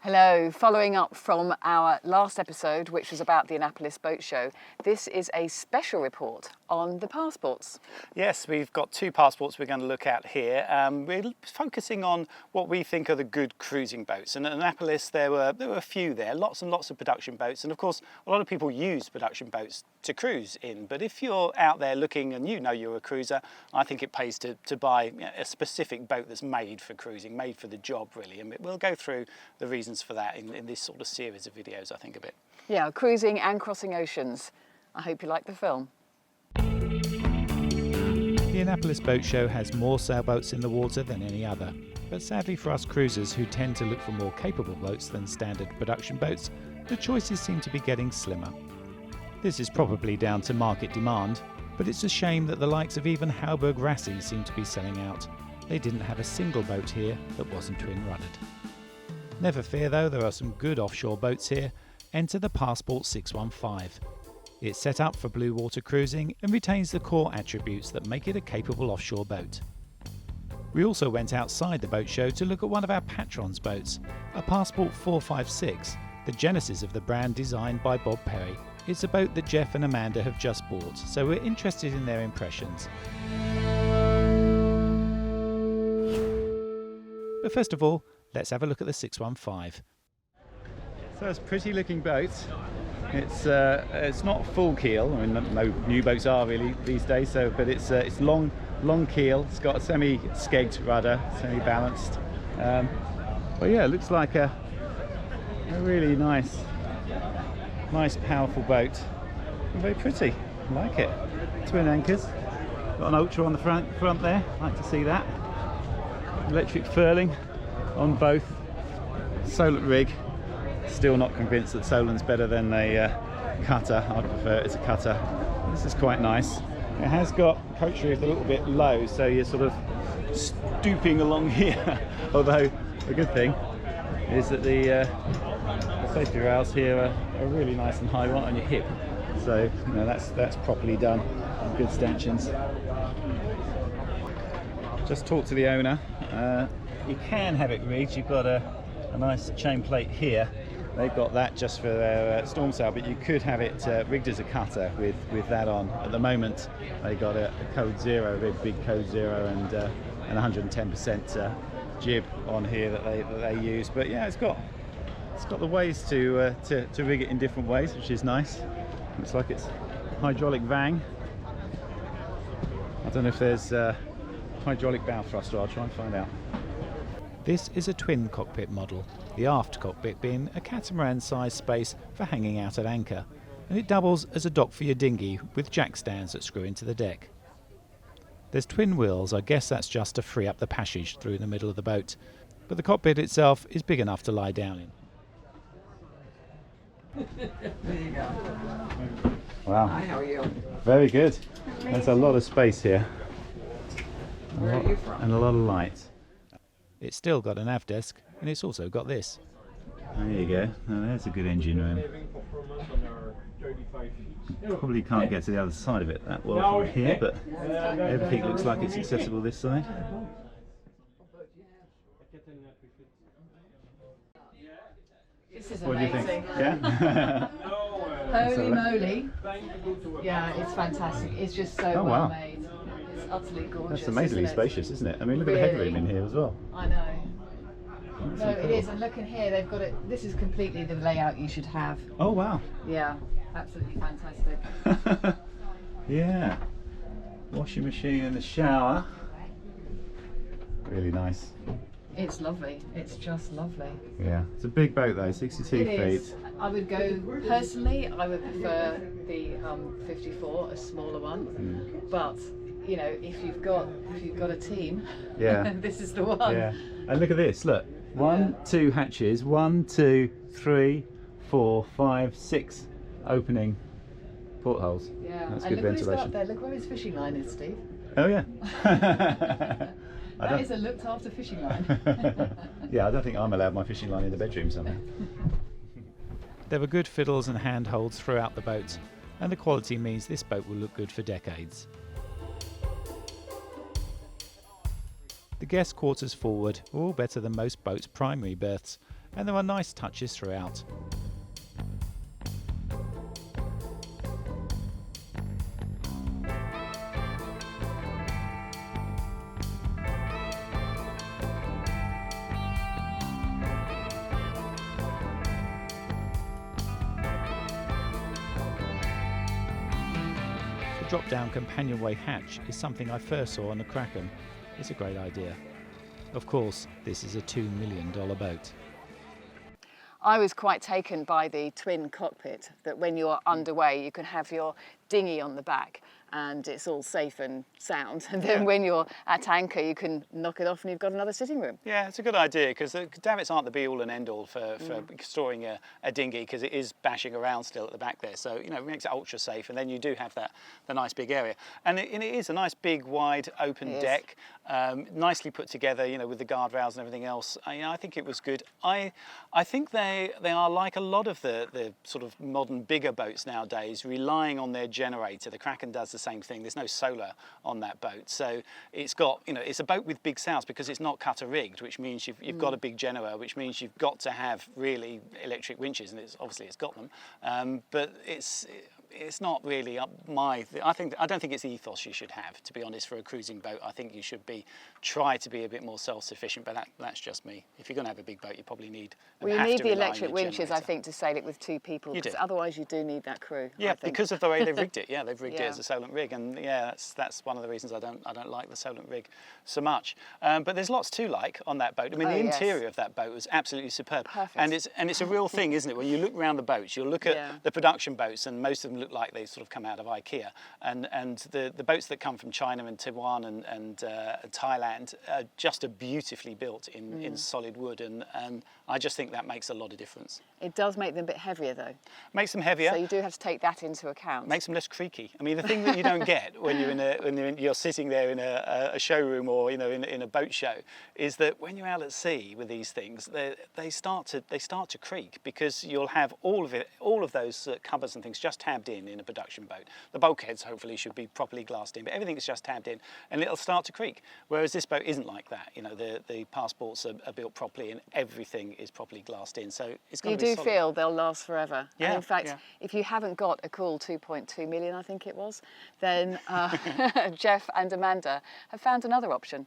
Hello, following up from our last episode, which was about the Annapolis boat show, this is a special report on the passports. Yes, we've got two passports we're going to look at here. We're focusing on what we think are the good cruising boats. And at Annapolis, there were a few there, lots and lots of production boats. And of course, a lot of people use production boats to cruise in. But if you're out there looking and you know you're a cruiser, I think it pays to buy a specific boat that's made for cruising, made for the job, really. And we'll go through the reasons for that in this sort of series of videos, I think, a bit. Yeah, cruising and crossing oceans. I hope you like the film. The Annapolis Boat Show has more sailboats in the water than any other, but sadly for us cruisers who tend to look for more capable boats than standard production boats, the choices seem to be getting slimmer. This is probably down to market demand, but it's a shame that the likes of even Halberg Rassi seem to be selling out. They didn't have a single boat here that wasn't twin-ruddered. Never fear though, there are some good offshore boats here. Enter the Passport 615. It's set up for blue water cruising and retains the core attributes that make it a capable offshore boat. We also went outside the boat show to look at one of our patrons' boats, a Passport 456, the genesis of the brand designed by Bob Perry. It's a boat that Jeff and Amanda have just bought, so we're interested in their impressions. But first of all, let's have a look at the 615. So it's a pretty looking boat. It's not full keel. I mean, no new boats are really these days. But it's long keel. It's got a semi-skegged rudder, semi-balanced. But yeah, it looks like a really nice, powerful boat. And very pretty. I like it. Twin anchors. Got an Ultra on the front there. Like to see that. Electric furling on both. Solat rig. Still not convinced that Solan's better than a cutter. I'd prefer it as a cutter. This is quite nice. It has got coach roof a little bit low, so you're sort of stooping along here. Although the good thing is that the safety rails here are really nice and high, right on your hip. So you know, that's properly done. Good stanchions. Just talked to the owner. You can have it rigged. You've got a nice chain plate here. They've got that just for their storm sail, but you could have it rigged as a cutter with that on. At the moment, they got a code 0, a very big code 0, and 110% jib on here that they use. But yeah, it's got the ways to rig it in different ways, which is nice. Looks like it's hydraulic vang. I don't know if there's hydraulic bow thruster. I'll try and find out. This is a twin cockpit model, the aft cockpit being a catamaran-sized space for hanging out at anchor, and it doubles as a dock for your dinghy with jack stands that screw into the deck. There's twin wheels. I guess that's just to free up the passage through the middle of the boat, but the cockpit itself is big enough to lie down in. There you go. Wow. Hi, how are you? Very good. There's a lot of space here. Where are you from? And a lot of light. It's still got a nav desk, and it's also got this. There you go. Now there's a good engine room. Probably can't get to the other side of it that well from here, but everything looks like it's accessible this side. This is What do you amazing. think? Yeah? Holy moly. Yeah, it's fantastic. It's just so Oh, well wow. made. It's utterly gorgeous. That's amazingly isn't it? spacious, isn't it? I mean, look at the Really? headroom in here as well. I know. No, it is. And look in here, they've got it. This is completely the layout you should have. Oh, wow. Yeah, absolutely fantastic. Yeah. Washing machine in the shower. Really nice. It's lovely. It's just lovely. Yeah. It's a big boat though, 62 It feet. is. I would go, personally, I would prefer the 54, a smaller one. But, you know, if you've got a team, Yeah. this is the one. Yeah. And look at this, look. 1, 2 hatches, 1, 2, 3, 4, 5, 6 opening portholes. Yeah. That's And good look what he's got ventilation. there. Look where his fishing line is, Steve. Oh yeah. That is a looked after fishing line. Yeah, I don't think I'm allowed my fishing line in the bedroom somehow. There were good fiddles and handholds throughout the boat, and the quality means this boat will look good for decades. The guest quarters forward are all better than most boats' primary berths, and there are nice touches throughout. The drop-down Companionway hatch is something I first saw on the Kraken. It's a great idea. Of course, this is a $2 million boat. I was quite taken by the twin cockpit, that when you're underway you can have your dinghy on the back and it's all safe and sound, and then when you're at anchor you can knock it off and you've got another sitting room. Yeah, it's a good idea, because the davits aren't the be-all and end-all for storing a dinghy, because it is bashing around still at the back there, so it makes it ultra safe, and then you do have the nice big area, and it is a nice big wide open deck, nicely put together, with the guardrails and everything else. I think it was good. I think they are like a lot of the sort of modern bigger boats nowadays, relying on their generator. The Kraken does the same thing. There's no solar on that boat, so it's got, it's a boat with big sails because it's not cutter rigged, which means you've got a big generator, which means you've got to have really electric winches, and obviously it's got them, but it's not really I don't think it's the ethos you should have, to be honest, for a cruising boat. I think you should try to be a bit more self-sufficient, but that's just me. If you're going to have a big boat, you probably need. Well, you need the electric winches, I think, to sail it with two people, because otherwise you do need that crew. Yeah, because of the way they've rigged it. Yeah, they've rigged it as a Solent rig, and that's one of the reasons I don't like the Solent rig so much. But there's lots to like on that boat. I mean, the interior of that boat was absolutely superb. Perfect. And it's a real thing, isn't it? When you look around the boats, you'll look at the production boats, and most of them look like they sort of come out of IKEA. And the boats that come from China and Taiwan and Thailand just are beautifully built in solid wood, and I just think that makes a lot of difference. It does make them a bit heavier, though. Makes them heavier. So you do have to take that into account. Makes them less creaky. I mean, the thing that you don't get when you're sitting there in a showroom or in a boat show is that when you're out at sea with these things, they start to creak, because you'll have all of those cupboards and things just tabbed in a production boat. The bulkheads hopefully should be properly glassed in, but everything is just tabbed in, and it'll start to creak. Whereas this boat isn't like that. The passports are built properly, and everything is properly glassed in, so it's going to be solid. You do feel they'll last forever. Yeah, and in fact, if you haven't got a cool 2.2 million, I think it was, then Jeff and Amanda have found another option.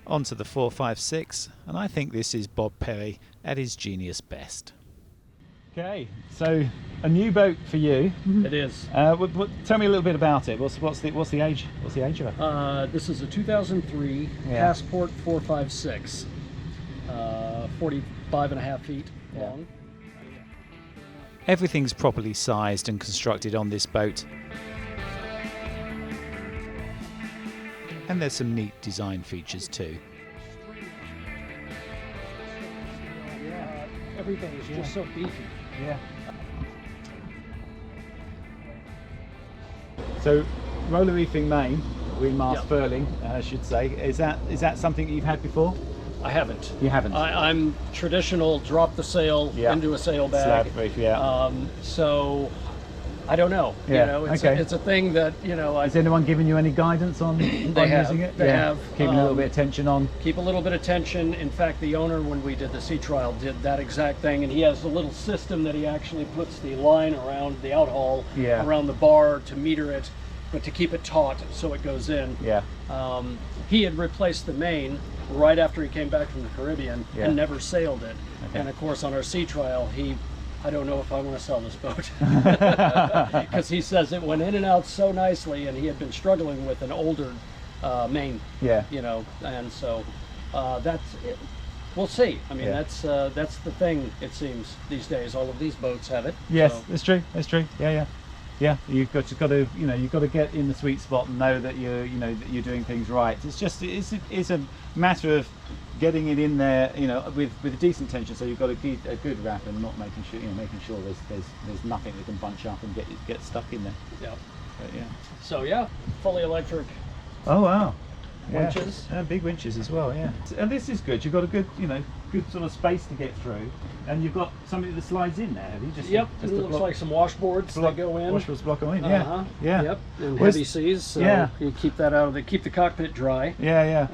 On to the 456, and I think this is Bob Perry at his genius best. Okay, so a new boat for you. It is. Tell me a little bit about it. What's the age? What's the age of it? This is a 2003 Passport 456, 45.5 feet long. Everything's properly sized and constructed on this boat, and there's some neat design features too. Everything is just so beefy. Yeah. So, roller reefing main, wing mast furling, I should say. Is that something that you've had before? I haven't. You haven't? I'm traditional, drop the sail into a sail bag. Slab reef, so I don't know. It's a thing that Has anyone given you any guidance on using it? They have. Keeping a little bit of tension on. Keep a little bit of tension. In fact, the owner, when we did the sea trial, did that exact thing, and he has a little system that he actually puts the line around the outhaul, around the bar to meter it, but to keep it taut so it goes in. Yeah. He had replaced the main right after he came back from the Caribbean and never sailed it. Okay. And of course, on our sea trial, I don't know if I want to sell this boat, because he says it went in and out so nicely, and he had been struggling with an older main. Yeah. And so that's it. We'll see. I mean, that's the thing. It seems these days, all of these boats have it. Yes, so. It's true. It's true. Yeah. You've got to get in the sweet spot and know that that you're doing things right. It's a matter of getting it in there, with a decent tension. So you've got a good wrap, and not making sure there's nothing that can bunch up and get stuck in there. Yeah. But, So fully electric. Oh wow. Winches. Big winches as well. Yeah. And this is good. You've got a good sort of space to get through, and you've got something that slides in there. Have you just? Yep. It looks like some washboards that go in. Washboards block them in. Yeah. Yeah. Yep. In heavy seas, so you keep that keep the cockpit dry. Yeah.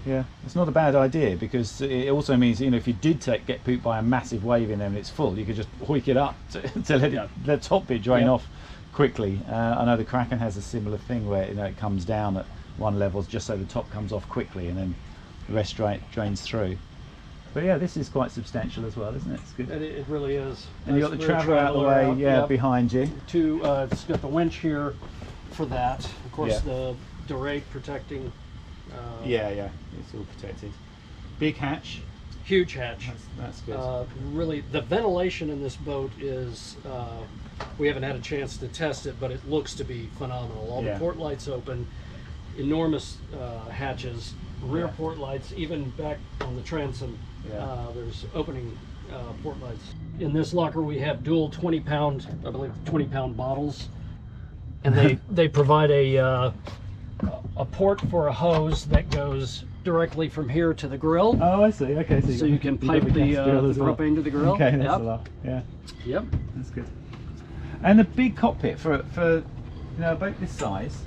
Yeah, it's not a bad idea because it also means, you know, if you did get pooped by a massive wave in there and it's full, you could just hoik it up to let the top bit drain off quickly. I know the Kraken has a similar thing where, you know, it comes down at one level just so the top comes off quickly and then the rest drains through. But yeah, this is quite substantial as well, isn't it? It's good. It really is. And you've got the traveller out the way, behind you. It's got the winch here for that. Of course, the durate protecting. It's all protected. Big hatch. Huge hatch. That's good. Really, the ventilation in this boat is, we haven't had a chance to test it, but it looks to be phenomenal. All the port lights open, enormous hatches, rear port lights, even back on the transom, there's opening port lights. In this locker we have dual 20-pound, I believe 20-pound bottles, and they provide a port for a hose that goes directly from here to the grill. Oh, I see. Okay, so you can pipe the propane to the grill. Okay, that's a lot. Yeah. Yep. That's good. And the big cockpit for you know, a boat this size,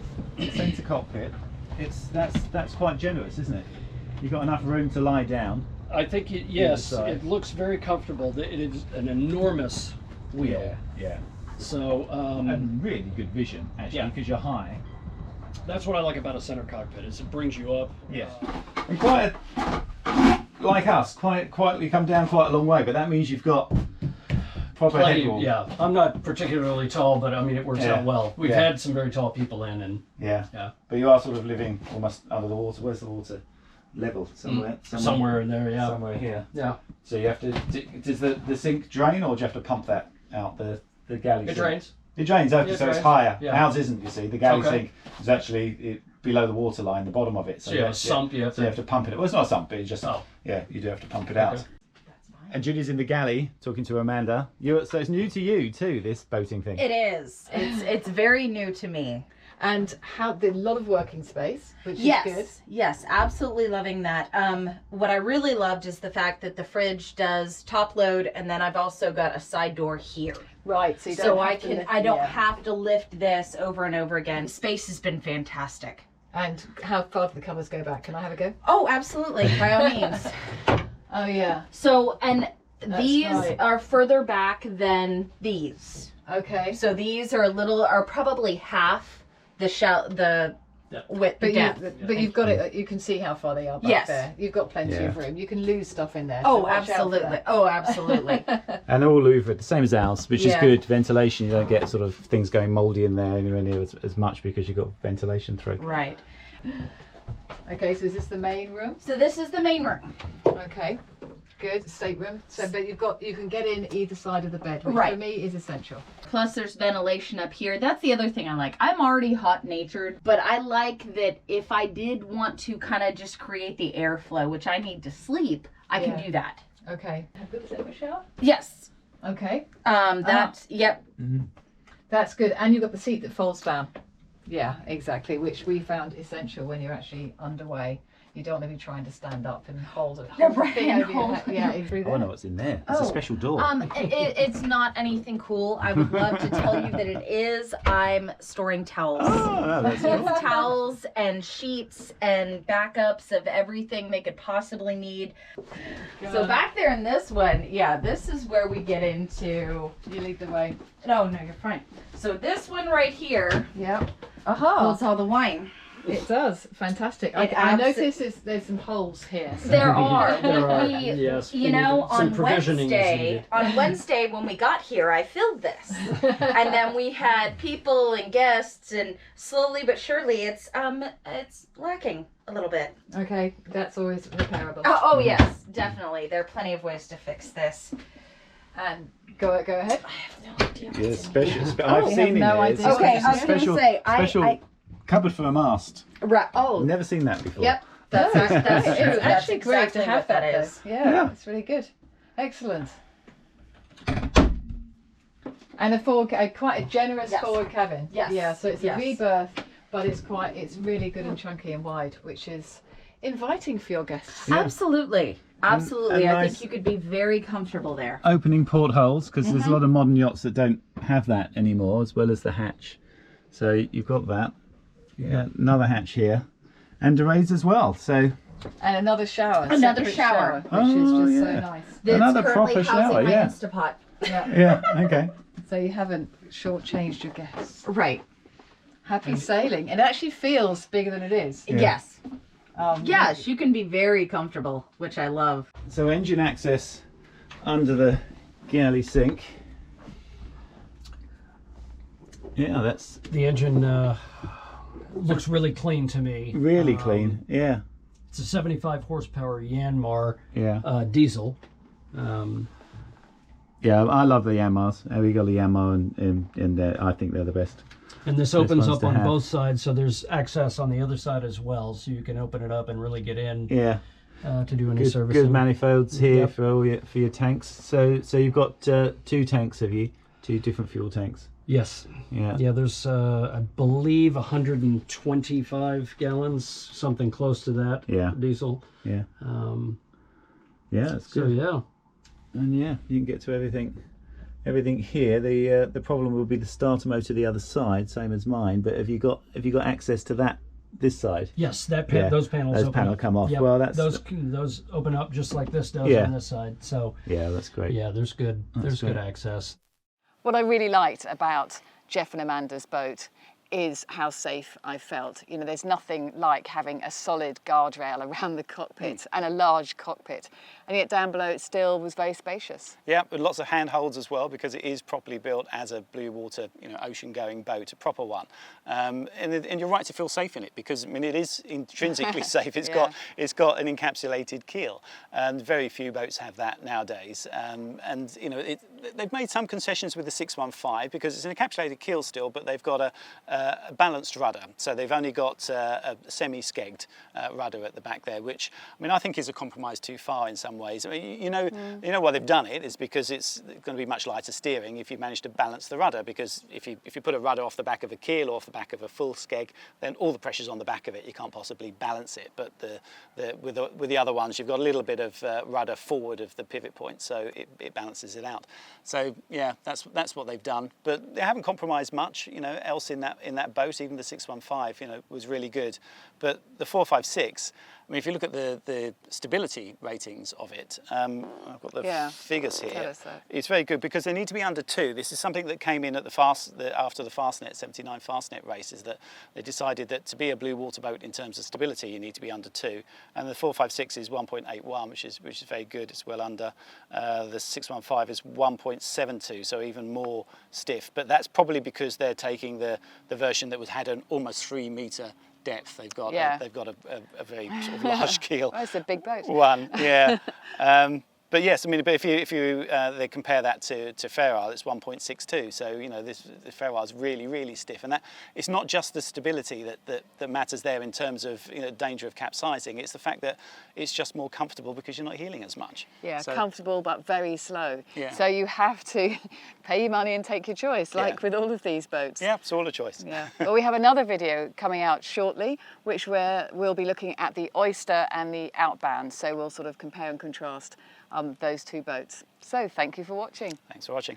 centre cockpit, that's quite generous, isn't it? You've got enough room to lie down. I think yes, it looks very comfortable. It is an enormous wheel. Yeah. So and really good vision actually, because you're high. That's what I like about a center cockpit, is it brings you up. Yes. And quite like us, quite you come down quite a long way, but that means you've got proper headroom. Yeah, I'm not particularly tall, but I mean it works out well. We've had some very tall people in, and but you are sort of living almost under the water. Where's the water? Level somewhere in there, somewhere here. Yeah. So you have to. Does the sink drain, or do you have to pump that out the galley? It drains. It drains, okay, so it's higher. Yeah. Ours isn't, you see. The galley sink is actually below the water line, the bottom of it. So you have a sump, you have to pump it. Well, it's not a sump, but it's just, you do have to pump it out. And Julie's in the galley talking to Amanda. So it's new to you too, this boating thing. It is. It's very new to me. And a lot of working space, which is good. Yes, absolutely loving that. What I really loved is the fact that the fridge does top load, and then I've also got a side door here. Right, so you don't I don't have to lift this over and over again. Space has been fantastic. And how far do the covers go back? Can I have a go? Oh, absolutely, by all means. Oh yeah. So, and these are further back than these. Okay. So these are probably half the width, but depth. But you've got it. You can see how far they are back there. You've got plenty of room. You can lose stuff in there. Oh, absolutely. Oh, absolutely. And they're all louvered, the same as ours, which is good. Ventilation, you don't get sort of things going mouldy in there anywhere near as much because you've got ventilation through. Right. Okay, so is this the main room? So this is the main room. Okay. Good, stateroom. So, but you can get in either side of the bed, which for me is essential. Plus there's ventilation up here. That's the other thing I like. I'm already hot-natured, but I like that if I did want to kind of just create the airflow, which I need to sleep, I can do that. Okay. Have good as shower? Yes. Okay. Yep. Mm-hmm. That's good. And you've got the seat that folds down. Yeah, exactly, which we found essential when you're actually underway. You don't want to be trying to stand up and hold the thing over your head. Yeah, I know what's in there. It's a special door. It's not anything cool. I would love to tell you that it is. I'm storing towels. Oh, no, that's cool. It's towels and sheets and backups of everything they could possibly need. So back there in this one, this is where we get into. You lead the way. No, you're fine. So this one right here. Yep. Holds all the wine. It does. Fantastic. I noticed there's some holes here. So. There are. There are. Yes. You know, on Wednesday when we got here, I filled this. And then we had people and guests, and slowly but surely it's lacking a little bit. Okay, that's always repairable. Oh yes, definitely. There are plenty of ways to fix this. And go ahead. I have no idea. Yeah, special. I've seen it. Idea. Okay, I was going to say, special cupboard for a mast. Right. Oh. Never seen that before. Yep. That's true. It's That's actually great exactly to have what that is. Yeah, it's really good. Excellent. And quite a generous forward cabin. Yes. Yeah, so it's a rebirth, but it's really good and chunky and wide, which is inviting for your guests. Yeah. Absolutely. Absolutely. And I nice think you could be very comfortable there. Opening portholes, because there's a lot of modern yachts that don't have that anymore, as well as the hatch. So you've got that. Yeah, another hatch here. And derays as well. So And another shower. Another separate shower. which is Oh, just yeah. so nice. That's Another currently proper housing shower, my yeah. Instapot. Yeah. Yeah, okay. So you haven't shortchanged your guests. Right. Happy sailing. It actually feels bigger than it is. Yeah. Yes. Um, Yes, you can be very comfortable, which I love. So engine access under the galley sink. Yeah, that's The engine looks really clean to me. really clean. Yeah, It's a 75 horsepower Yanmar yeah. diesel. Yeah, I love the Yanmars. We got the Yanmar in there. I think they're the best. And this opens one's up to on have. both sides, so there's access on the other side as well, so you can open it up and really get in Yeah, to do any servicing. good manifolds here Yep. for your tanks. So you've got 2 tanks, have you? 2 different fuel tanks. Yes. Yeah. Yeah, there's, I believe, 125 gallons, something close to that, Yeah. diesel. Yeah. Yeah, it's So, good. yeah. And yeah, you can get to everything here. The problem will be the starter motor the other side, same as mine. But have you got access to this side? Yes, that Yeah, those panels those open panel up. come off. Yep. Well, that's those open up just like this does Yeah. on this side. So yeah, that's great. yeah, there's good That's good great. access. What I really liked about Jeff and Amanda's boat is how safe I felt. You know, there's nothing like having a solid guardrail around the cockpit and a large cockpit. And yet down below it still was very spacious. Yeah, with lots of handholds as well, because it is properly built as a blue water, ocean-going boat, a proper one. And you're right to feel safe in it, because I mean it is intrinsically safe. It's Yeah. got an encapsulated keel, and very few boats have that nowadays. And they've made some concessions with the 615 because it's an encapsulated keel still, but they've got a balanced rudder. So they've only got a semi-skegged rudder at the back there, which I think is a compromise too far in some ways. I mean, you know why they've done it is because it's going to be much lighter steering if you manage to balance the rudder. Because if you put a rudder off the back of a keel or off the back of a full skeg, then all the pressure's on the back of it. You can't possibly balance it. But with the other ones, you've got a little bit of rudder forward of the pivot point, so it balances it out. So yeah, that's what they've done. But they haven't compromised much, else in that boat. Even the 615, was really good. But the 456. I mean, if you look at the stability ratings of it, I've got the figures here. Tell us that. It's very good because they need to be under 2. This is something that came in at after the Fastnet 79 Fastnet races, that they decided that to be a blue water boat in terms of stability, you need to be under 2. And the 456 is 1.81, which is very good. It's well under. The 615 is 1.72, so even more stiff. But that's probably because they're taking the version that had an almost 3 metre depth. They've got a very sort of large keel. Oh, it's a big boat. One, yeah. But yes, but if you they compare that to Fairisle, it's 1.62. So the Fairisle is really, really stiff, and that it's not just the stability that matters there in terms of danger of capsizing. It's the fact that it's just more comfortable because you're not heeling as much. Yeah, so, comfortable but very slow. Yeah. So you have to pay your money and take your choice, like with all of these boats. Yeah, it's all a choice. Yeah. Well, we have another video coming out shortly, which we'll be looking at the Oyster and the Outbound. So we'll sort of compare and contrast those 2 boats. So thank you for watching. Thanks for watching.